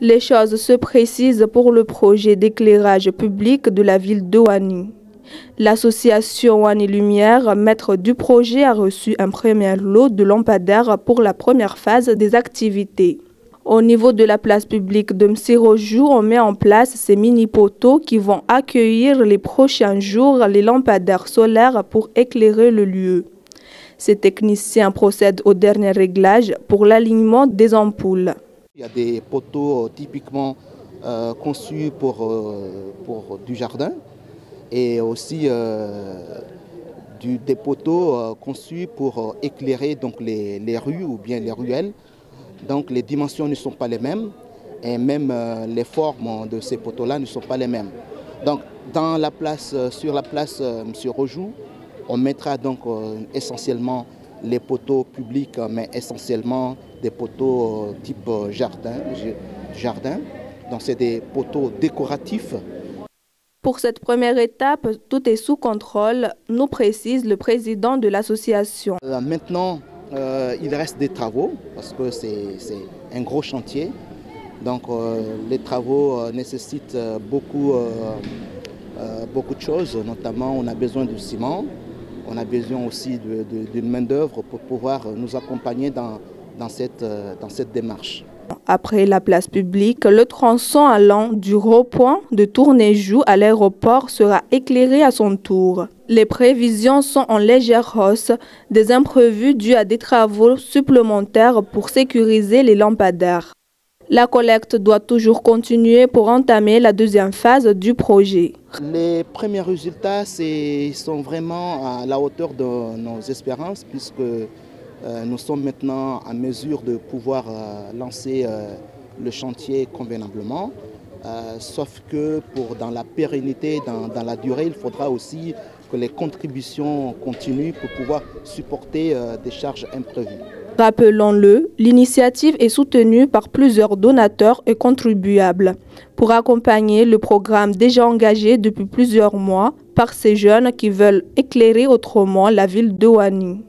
Les choses se précisent pour le projet d'éclairage public de la ville de Ouani. L'association Ouani Lumière, maître du projet, a reçu un premier lot de lampadaires pour la première phase des activités. Au niveau de la place publique de Msirojou, on met en place ces mini-poteaux qui vont accueillir les prochains jours les lampadaires solaires pour éclairer le lieu. Ces techniciens procèdent au dernier réglage pour l'alignement des ampoules. Il y a des poteaux typiquement conçus pour du jardin et aussi des poteaux conçus pour éclairer donc les rues ou bien les ruelles. Donc les dimensions ne sont pas les mêmes et même les formes de ces poteaux-là ne sont pas les mêmes. Donc sur la place Msirojou, on mettra donc essentiellement les poteaux publics, mais essentiellement des poteaux type jardin. Donc c'est des poteaux décoratifs. Pour cette première étape, tout est sous contrôle, nous précise le président de l'association. Maintenant, il reste des travaux parce que c'est un gros chantier. Donc les travaux nécessitent beaucoup de choses, notamment on a besoin de ciment. On a besoin aussi d'une main-d'œuvre pour pouvoir nous accompagner dans cette démarche. Après la place publique, le tronçon allant du rond-point de Tournéjou à l'aéroport sera éclairé à son tour. Les prévisions sont en légère hausse, des imprévus dus à des travaux supplémentaires pour sécuriser les lampadaires. La collecte doit toujours continuer pour entamer la deuxième phase du projet. Les premiers résultats sont vraiment à la hauteur de nos espérances puisque nous sommes maintenant en mesure de pouvoir lancer le chantier convenablement. Sauf que dans la pérennité, dans la durée, il faudra aussi que les contributions continuent pour pouvoir supporter des charges imprévues. Rappelons-le, l'initiative est soutenue par plusieurs donateurs et contribuables pour accompagner le programme déjà engagé depuis plusieurs mois par ces jeunes qui veulent éclairer autrement la ville de Ouani.